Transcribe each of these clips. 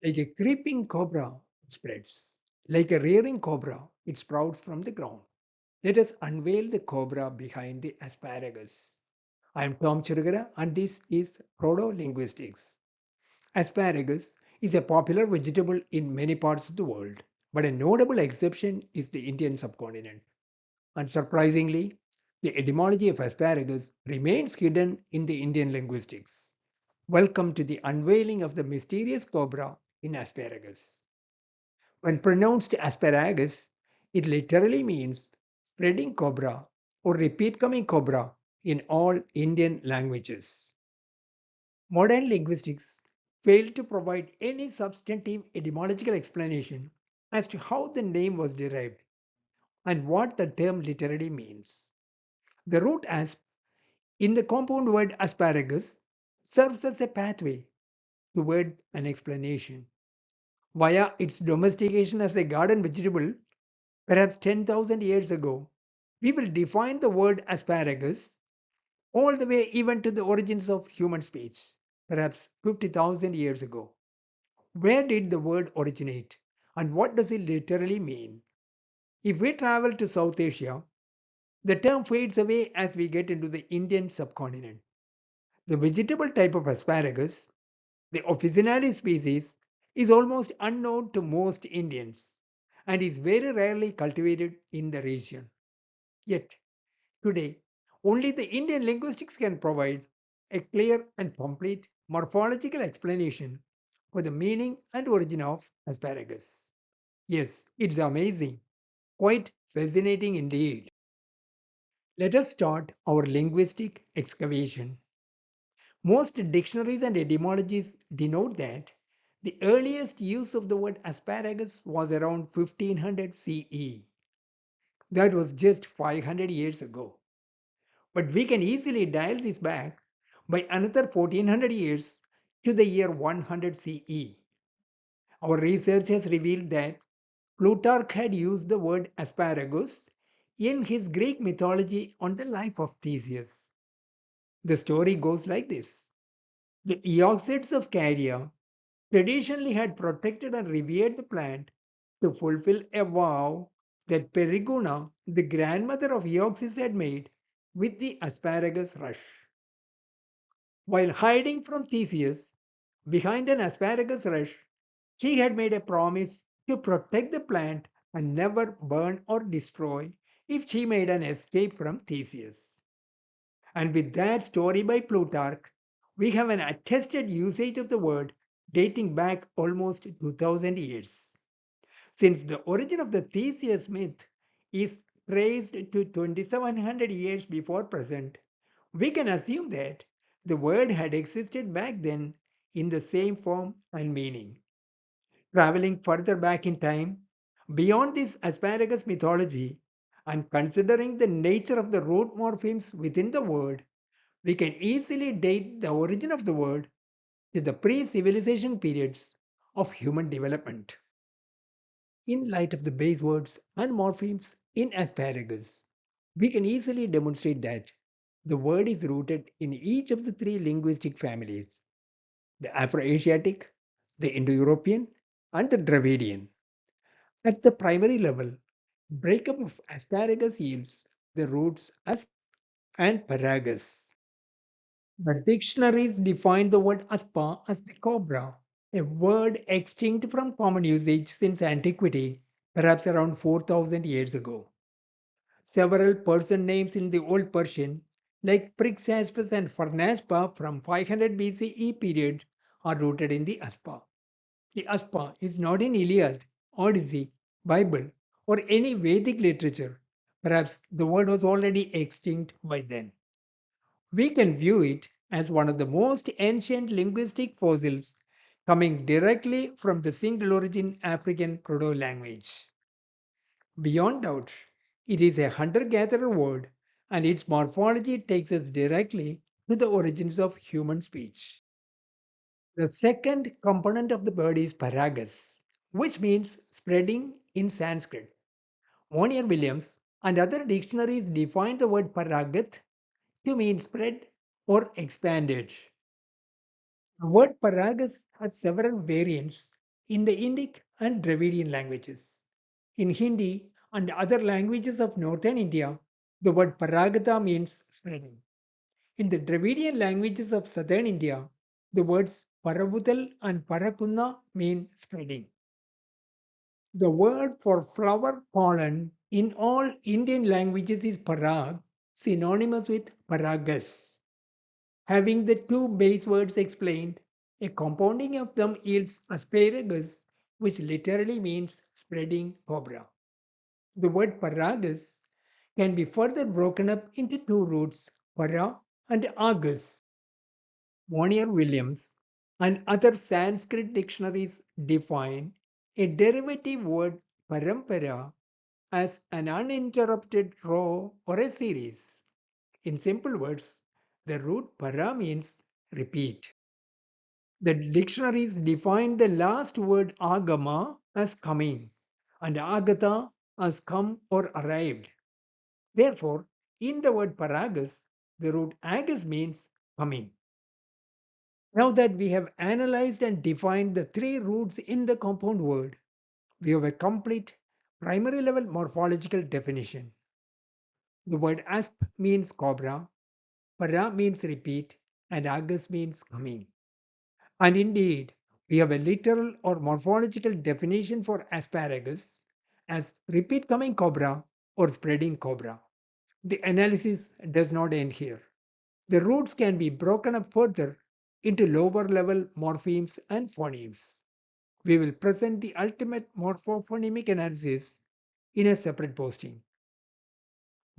Like a creeping cobra, it spreads. Like a rearing cobra, it sprouts from the ground. Let us unveil the cobra behind the asparagus. I am Tom Chirugara and this is Proto Linguistics. Asparagus is a popular vegetable in many parts of the world, but a notable exception is the Indian subcontinent. Unsurprisingly, the etymology of asparagus remains hidden in the Indian linguistics. Welcome to the unveiling of the mysterious cobra in asparagus. When pronounced asparagus, it literally means spreading cobra or repeat coming cobra in all Indian languages. Modern linguistics fail to provide any substantive etymological explanation as to how the name was derived and what the term literally means. The root asp in the compound word asparagus serves as a pathway toward an explanation. Via its domestication as a garden vegetable, perhaps 10,000 years ago, we will define the word asparagus all the way even to the origins of human speech, perhaps 50,000 years ago. Where did the word originate and what does it literally mean? If we travel to South Asia, the term fades away as we get into the Indian subcontinent. The vegetable type of asparagus, the officinalis species, is almost unknown to most Indians and is very rarely cultivated in the region. Yet, today, only the Indian linguistics can provide a clear and complete morphological explanation for the meaning and origin of asparagus. Yes, it's amazing, quite fascinating indeed. Let us start our linguistic excavation. Most dictionaries and etymologies denote that the earliest use of the word asparagus was around 1500 CE. That was just 500 years ago. But we can easily dial this back by another 1400 years to the year 100 CE. Our research has revealed that Plutarch had used the word asparagus in his Greek mythology on the life of Theseus. The story goes like this. The Eoxids of Caria traditionally had protected and revered the plant to fulfill a vow that Periguna, the grandmother of Eoxys, had made with the asparagus rush. While hiding from Theseus behind an asparagus rush, she had made a promise to protect the plant and never burn or destroy if she made an escape from Theseus. And with that story by Plutarch, we have an attested usage of the word dating back almost 2000 years. Since the origin of the Theseus myth is traced to 2700 years before present, we can assume that the word had existed back then in the same form and meaning. Traveling further back in time, beyond this asparagus mythology, and considering the nature of the root morphemes within the word, we can easily date the origin of the word to the pre civilization periods of human development. In light of the base words and morphemes in asparagus, we can easily demonstrate that the word is rooted in each of the three linguistic families: the Afroasiatic, the Indo European, and the Dravidian. At the primary level, breakup of asparagus yields the roots asp and paragus. The dictionaries define the word aspa as the cobra, a word extinct from common usage since antiquity, perhaps around 4000 years ago. Several person names in the Old Persian, like Prixaspis and Farnaspa from 500 BCE period, are rooted in the aspa. The aspa is not in Iliad, Odyssey, Bible, or any Vedic literature. Perhaps the word was already extinct by then. We can view it as one of the most ancient linguistic fossils coming directly from the single origin African proto language. Beyond doubt, it is a hunter gatherer word, and its morphology takes us directly to the origins of human speech. The second component of the word is paragus, which means spreading in Sanskrit. Monier Williams and other dictionaries define the word paragat to mean spread or expanded. The word paragus has several variants in the Indic and Dravidian languages. In Hindi and other languages of northern India, the word paragata means spreading. In the Dravidian languages of southern India, the words paravudal and parakunna mean spreading. The word for flower pollen in all Indian languages is parag, synonymous with paragus. Having the two base words explained, a compounding of them yields asparagus, which literally means spreading cobra. The word paragus can be further broken up into two roots, para and agus. Monier Williams and other Sanskrit dictionaries define a derivative word parampara as an uninterrupted row or a series. In simple words, the root para means repeat. The dictionaries define the last word agama as coming and agata as come or arrived. Therefore, in the word paragus, the root agus means coming. Now that we have analyzed and defined the three roots in the compound word, we have a complete primary level morphological definition. The word asp means cobra, para means repeat, and agus means coming. And indeed, we have a literal or morphological definition for asparagus as repeat coming cobra or spreading cobra. The analysis does not end here. The roots can be broken up further into lower level morphemes and phonemes. We will present the ultimate morphophonemic analysis in a separate posting.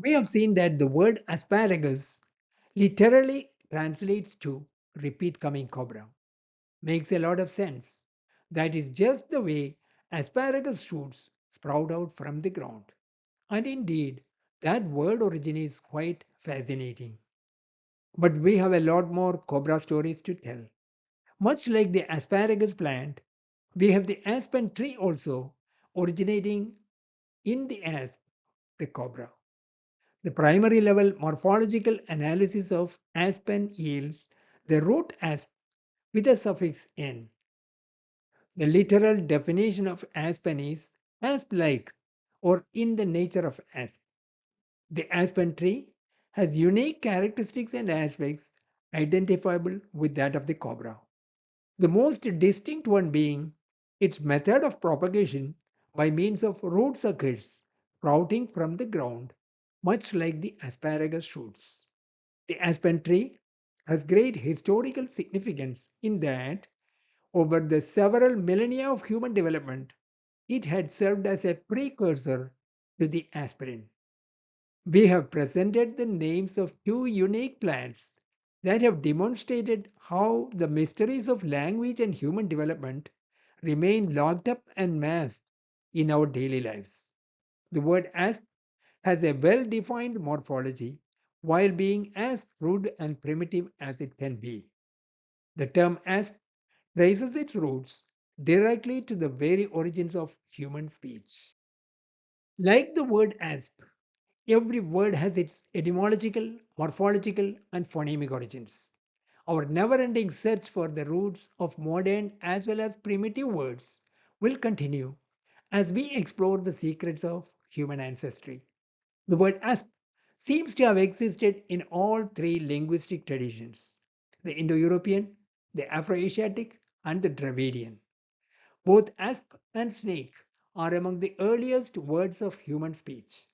We have seen that the word asparagus literally translates to repeat coming cobra. Makes a lot of sense. That is just the way asparagus shoots sprout out from the ground. And indeed, that word origin is quite fascinating. But we have a lot more cobra stories to tell. Much like the asparagus plant, we have the aspen tree also originating in the asp, the cobra. The primary level morphological analysis of aspen yields the root asp with a suffix n. The literal definition of aspen is asp-like or in the nature of asp. The aspen tree has unique characteristics and aspects identifiable with that of the cobra. The most distinct one being its method of propagation by means of root circuits sprouting from the ground, much like the asparagus shoots. The aspen tree has great historical significance in that over the several millennia of human development, it had served as a precursor to the aspirin. We have presented the names of two unique plants that have demonstrated how the mysteries of language and human development remain locked up and masked in our daily lives. The word asp has a well defined morphology while being as crude and primitive as it can be. The term asp traces its roots directly to the very origins of human speech. Like the word asp, every word has its etymological, morphological, and phonemic origins. Our never ending search for the roots of modern as well as primitive words will continue as we explore the secrets of human ancestry. The word asp seems to have existed in all three linguistic traditions, the Indo European, the Afro Asiatic, and the Dravidian. Both asp and snake are among the earliest words of human speech.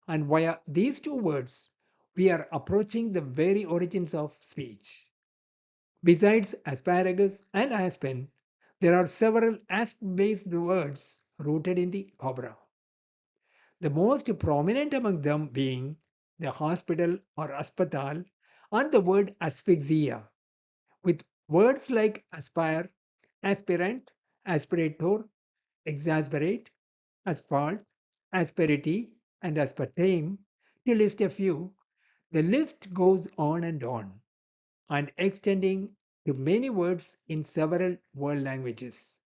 And via these two words, we are approaching the very origins of speech. Besides asparagus and aspen, there are several asp based words rooted in the cobra. The most prominent among them being the hospital or aspatal and the word asphyxia, with words like aspire, aspirant, aspirator, exasperate, asphalt, asperity, and aspartame, to list a few. The list goes on and extending to many words in several world languages.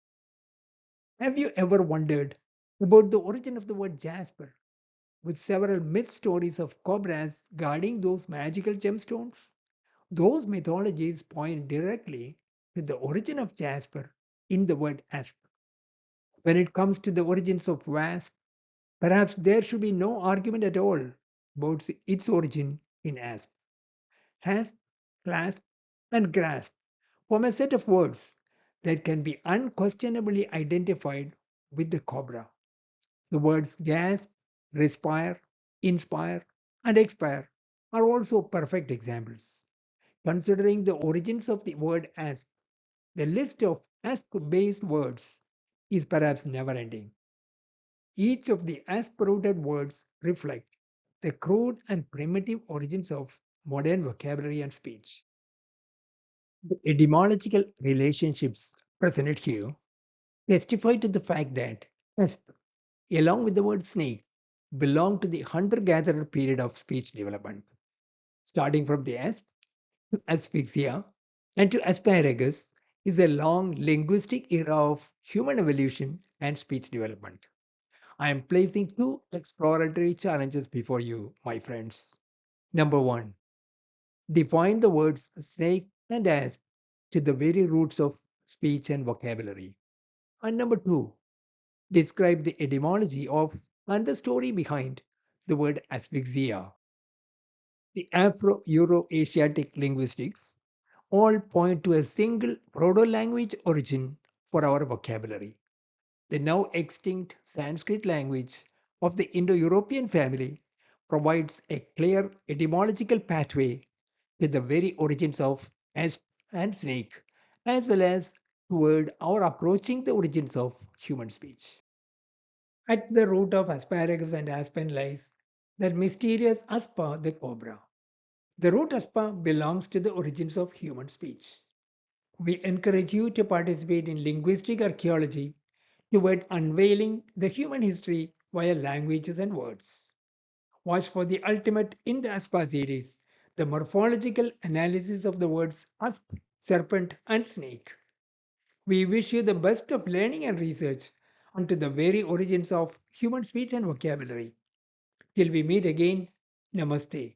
Have you ever wondered about the origin of the word jasper, with several myth stories of cobras guarding those magical gemstones? Those mythologies point directly to the origin of jasper in the word asp. When it comes to the origins of wasp, perhaps there should be no argument at all about its origin in asp. Hasp, clasp, and grasp form a set of words that can be unquestionably identified with the cobra. The words gasp, respire, inspire, and expire are also perfect examples. Considering the origins of the word asp, the list of asp based words is perhaps never ending. Each of the asp rooted words reflect the crude and primitive origins of modern vocabulary and speech. The etymological relationships presented here testify to the fact that asp, along with the word snake, belong to the hunter gatherer period of speech development. Starting from the asp to asphyxia and to asparagus is a long linguistic era of human evolution and speech development. I am placing two exploratory challenges before you, my friends. Number one, define the words snake and asp to the very roots of speech and vocabulary. And number two, describe the etymology of and the story behind the word asphyxia. The Afro Euro Asiatic linguistics all point to a single proto language origin for our vocabulary. The now extinct Sanskrit language of the Indo European family provides a clear etymological pathway to the very origins of asp and snake, as well as toward our approaching the origins of human speech. At the root of asparagus and aspen lies that mysterious aspa the cobra. The root aspa belongs to the origins of human speech. We encourage you to participate in linguistic archaeology toward unveiling the human history via languages and words. Watch for the ultimate in the aspa series, the morphological analysis of the words asp, serpent, and snake. We wish you the best of learning and research onto the very origins of human speech and vocabulary. Till we meet again, namaste.